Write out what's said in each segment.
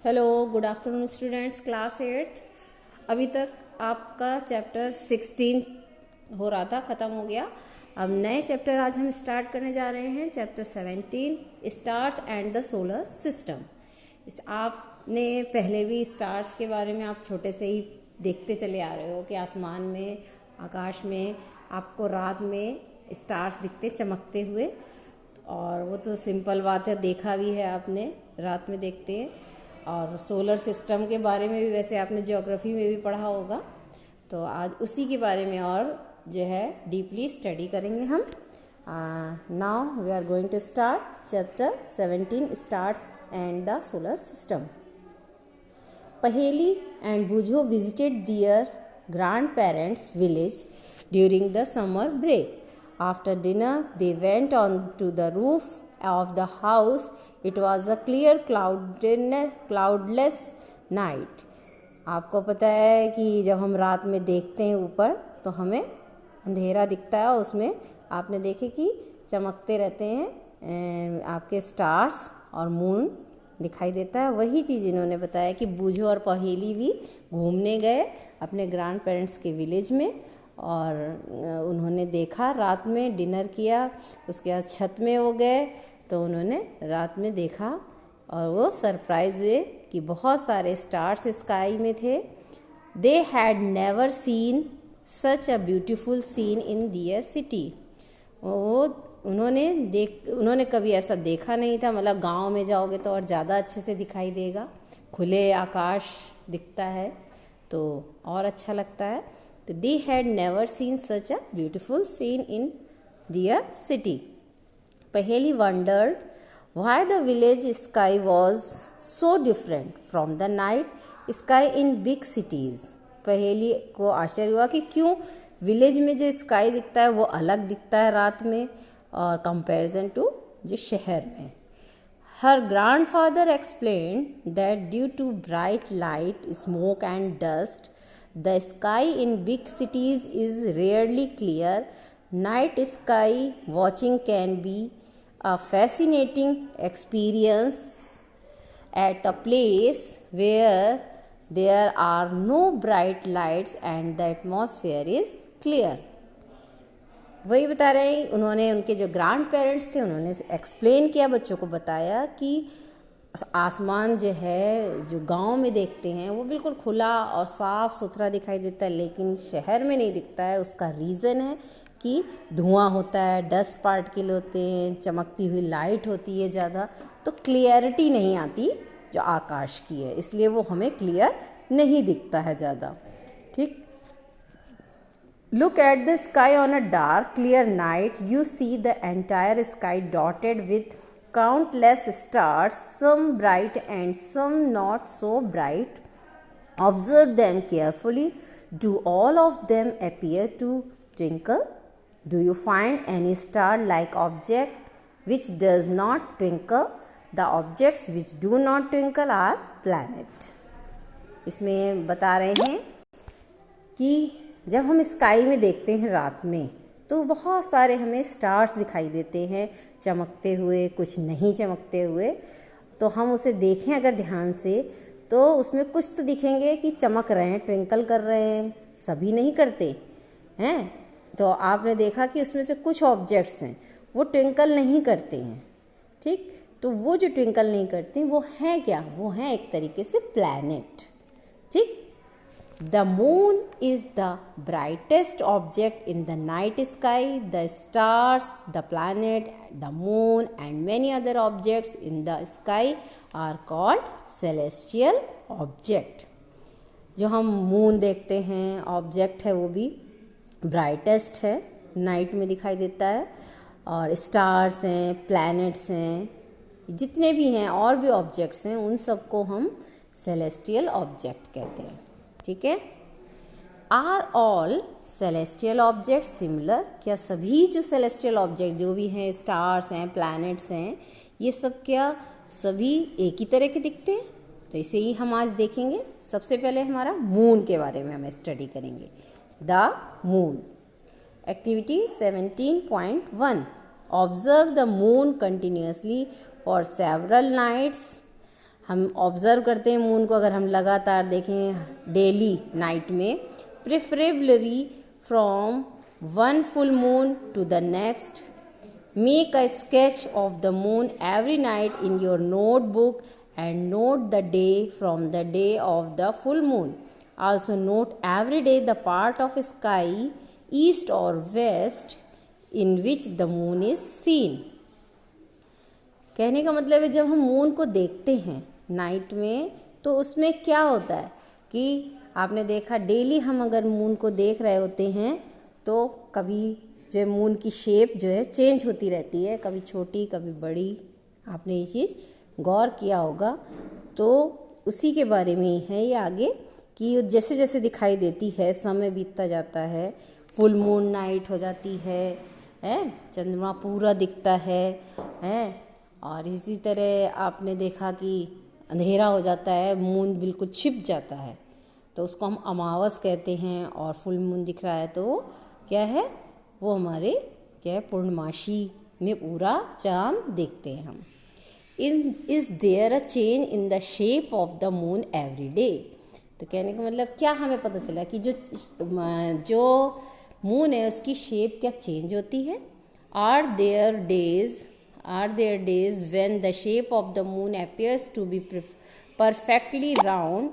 Hello, good afternoon students, class 8th। अभी तक आपका चैप्टर 16 हो रहा था, ख़त्म हो गया। अब नए चैप्टर आज हम स्टार्ट करने जा रहे हैं, chapter 17, stars and the solar system. आपने पहले भी स्टार्स के बारे में आप छोटे से ही देखते चले आ रहे हो कि आसमान में, आकाश में आपको रात में स्टार्स दिखते चमकते हुए, और वो तो सिंपल बात है, देखा भी है आपने, रात में देखते हैं। और सोलर सिस्टम के बारे में भी वैसे आपने ज्योग्राफी में भी पढ़ा होगा, तो आज उसी के बारे में और जो है डीपली स्टडी करेंगे हम। Now we are going to start chapter 17, stars and the solar system. Paheli and Bujo visited their grandparents' village during the summer break. After dinner, they went on to the roof of the house. It was a clear, cloudless night. आपको पता है कि जब हम रात में देखते हैं ऊपर तो हमें अंधेरा दिखता है, उसमें आपने देखे कि चमकते रहते हैं आपके स्टार्स और मून दिखाई देता है। वही चीज़ इन्होंने बताया कि बूझो और पहेली भी घूमने गए अपने ग्रैंड पेरेंट्स के विलेज में, और उन्होंने देखा, रात में डिनर किया, उसके बाद छत में वो गए तो उन्होंने रात में देखा और वो सरप्राइज हुए कि बहुत सारे स्टार्स स्काई में थे। They had never seen such a beautiful scene in their city. उन्होंने कभी ऐसा देखा नहीं था। मतलब गांव में जाओगे तो और ज़्यादा अच्छे से दिखाई देगा, खुले आकाश दिखता है तो और अच्छा लगता है। तो they had never seen such a beautiful scene in their city. Paheli wondered why the village sky was so different from the night sky in big cities. Paheli को आश्चर्य हुआ कि क्यों विलेज में जो स्काई दिखता है वो अलग दिखता है रात में और कंपैरिजन टू जो शहर में। Her grandfather explained that due to bright light, smoke and dust, the sky in big cities is rarely clear. Night sky watching can be a fascinating experience at a place where there are no bright lights and the atmosphere is clear. वही बता रहे हैं उन्होंने, उनके जो grand parents थे उन्होंने explain किया, बच्चों को बताया कि आसमान जो है जो गांव में देखते हैं वो बिल्कुल खुला और साफ़ सुथरा दिखाई देता है, लेकिन शहर में नहीं दिखता है। उसका रीज़न है कि धुआं होता है, डस्ट पार्टिकल होते हैं, चमकती हुई लाइट होती है ज़्यादा, तो क्लियरिटी नहीं आती जो आकाश की है, इसलिए वो हमें क्लियर नहीं दिखता है ज़्यादा। ठीक। Look at the sky on a dark, clear night. You see the entire sky dotted with countless stars, some bright and some not so bright. Observe them carefully. Do all of them appear to twinkle? Do you find any star-like object which does not twinkle? The objects which do not twinkle are planets. इसमें बता रहे हैं कि जब हम sky में देखते हैं रात में तो बहुत सारे हमें स्टार्स दिखाई देते हैं चमकते हुए, कुछ नहीं चमकते हुए। तो हम उसे देखें अगर ध्यान से तो उसमें कुछ तो दिखेंगे कि चमक रहे हैं, ट्विंकल कर रहे हैं, सभी नहीं करते हैं। तो आपने देखा कि उसमें से कुछ ऑब्जेक्ट्स हैं वो ट्विंकल नहीं करते हैं। ठीक। तो वो जो ट्विंकल नहीं करते वो हैं क्या? वो हैं एक तरीके से प्लैनेट। ठीक। The moon is the brightest object in the night sky. The stars, the planet, the moon and many other objects in the sky are called celestial object. जो हम मून देखते हैं ऑब्जेक्ट है वो भी ब्राइटेस्ट है, night में दिखाई देता है, और स्टार्स हैं, प्लैनेट्स हैं, जितने भी हैं और भी ऑब्जेक्ट्स हैं उन सबको हम सेलेस्टियल ऑब्जेक्ट कहते हैं। ठीक है। Are all celestial object similar? क्या सभी जो सेलेस्टियल ऑब्जेक्ट जो भी हैं, स्टार्स हैं, प्लैनेट्स हैं, ये सब क्या सभी एक ही तरह के दिखते हैं? तो इसे ही हम आज देखेंगे। सबसे पहले हमारा मून के बारे में हम स्टडी करेंगे। The moon. Activity 17.1 observe the moon continuously for several nights हम ऑब्ज़र्व करते हैं मून को, अगर हम लगातार देखें डेली नाइट में, preferably from one full moon to the next, make a sketch of the moon every night in your notebook and note the day from the day of the full moon. Also note every day the part of sky east or west in which the moon is seen. कहने का मतलब है जब हम moon को देखते हैं night में तो उसमें क्या होता है कि आपने देखा डेली हम अगर मून को देख रहे होते हैं तो कभी जो मून की शेप जो है चेंज होती रहती है, कभी छोटी कभी बड़ी। आपने ये चीज़ गौर किया होगा। तो उसी के बारे में ही है ये आगे कि जैसे जैसे दिखाई देती है, समय बीतता जाता है, फुल मून नाइट हो जाती है, चंद्रमा पूरा दिखता है, और इसी तरह आपने देखा कि अंधेरा हो जाता है, मून बिल्कुल छिप जाता है, तो उसको हम अमावस कहते हैं। और फुल मून दिख रहा है तो वो क्या है, वो हमारे क्या है, पूर्णमासी में पूरा चांद देखते हैं हम। Is there a change in the shape of the moon every day? तो कहने का मतलब क्या हमें पता चला कि जो मून है उसकी शेप क्या चेंज होती है। Are there days when the shape of the moon appears to be perfectly round?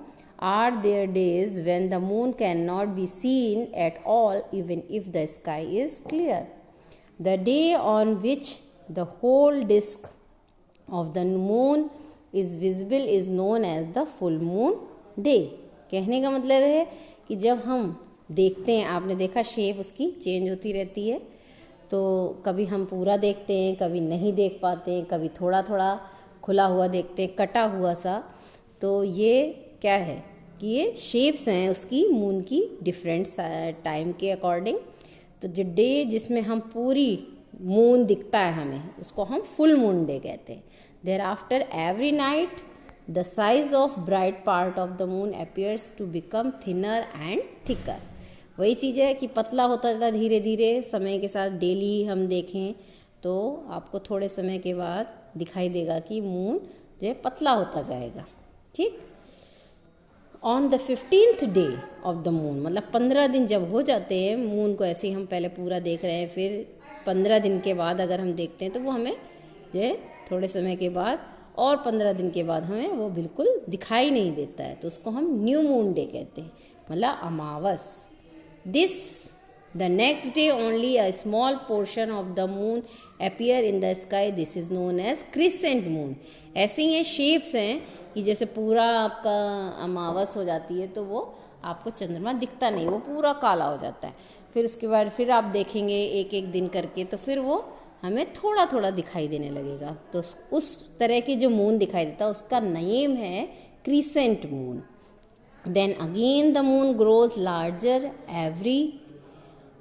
Are there days when the moon cannot be seen at all even if the sky is clear? The day on which the whole disk of the moon is visible is known as the full moon day. कहने का मतलब है कि जब हम देखते हैं, आपने देखा शेप उसकी चेंज होती रहती है, तो कभी हम पूरा देखते हैं, कभी नहीं देख पाते हैं, कभी थोड़ा थोड़ा खुला हुआ देखते हैं, कटा हुआ सा। तो ये क्या है कि ये शेप्स हैं उसकी मून की डिफरेंट टाइम के अकॉर्डिंग। तो जो डे जिसमें हम पूरी मून दिखता है हमें, उसको हम फुल मून डे कहते हैं। Thereafter every night the size of bright part of the moon appears to become thinner and thicker. वही चीज़ है कि पतला होता जाता धीरे धीरे समय के साथ। डेली हम देखें तो आपको थोड़े समय के बाद दिखाई देगा कि मून जो है पतला होता जाएगा। ठीक, on the 15th day of the moon, मतलब 15 दिन जब हो जाते हैं मून को, ऐसे ही हम पहले पूरा देख रहे हैं, फिर 15 दिन के बाद अगर हम देखते हैं तो वो हमें जो है थोड़े समय के बाद और 15 दिन के बाद हमें वो बिल्कुल दिखाई नहीं देता है, तो उसको हम न्यू मून डे कहते हैं, मतलब अमावस। This the next day only a small portion of the moon appear in the sky, this is known as crescent moon. ऐसे ही शेप्स हैं कि जैसे पूरा आपका अमावस हो जाती है तो वो आपको चंद्रमा दिखता नहीं, वो पूरा काला हो जाता है। फिर उसके बाद फिर आप देखेंगे एक एक दिन करके तो फिर वो हमें थोड़ा थोड़ा दिखाई देने लगेगा। तो उस तरह की जो मून दिखाई देता है उसका नेम है crescent moon. Then again the moon grows larger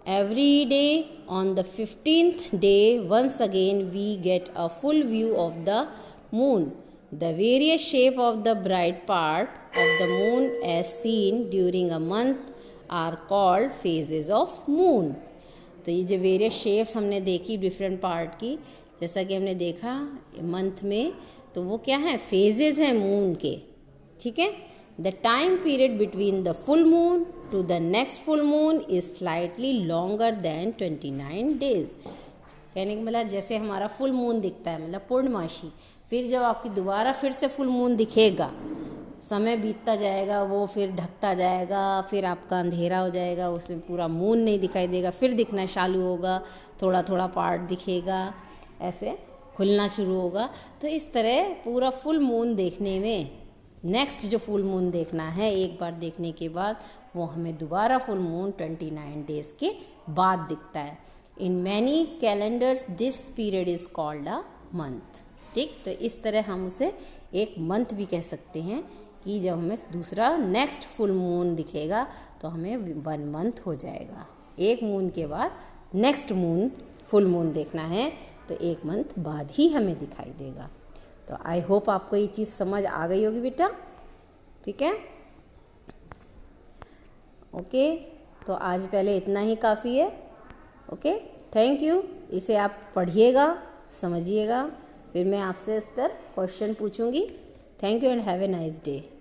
every day. On the 15th day once again we get a full view of the moon. The various shape of the bright part of the moon as seen during a month are called phases of moon. तो ये जो various shapes हमने देखी different part की, जैसा कि हमने देखा मंथ में, तो वो क्या है, फेजेस हैं मून के। ठीक है, the time period between the full moon to the next full moon is slightly longer than 29 days. कहने का मतलब जैसे हमारा फुल मून दिखता है, मतलब पूर्णमासी, फिर जब आपकी दोबारा फिर से फुल मून दिखेगा, समय बीतता जाएगा, वो फिर ढकता जाएगा, फिर आपका अंधेरा हो जाएगा, उसमें पूरा मून नहीं दिखाई देगा, फिर दिखना चालू होगा, थोड़ा थोड़ा पार्ट दिखेगा, ऐसे खुलना शुरू होगा। तो इस तरह पूरा फुल मून देखने में, नेक्स्ट जो फुल मून देखना है एक बार देखने के बाद, वो हमें दोबारा फुल मून 29 डेज के बाद दिखता है। In many calendars this period is called a month. ठीक, तो इस तरह हम उसे एक मंथ भी कह सकते हैं कि जब हमें दूसरा नेक्स्ट फुल मून दिखेगा तो हमें 1 मंथ हो जाएगा। एक मून के बाद नेक्स्ट मून फुल मून देखना है तो 1 मंथ बाद ही हमें दिखाई देगा। तो आई होप आपको ये चीज़ समझ आ गई होगी बेटा। ठीक है, ओके, तो आज पहले इतना ही काफ़ी है। Okay, thank you. इसे आप पढ़िएगा, समझिएगा, फिर मैं आपसे इस पर क्वेश्चन पूछूंगी। Thank you and have a nice day.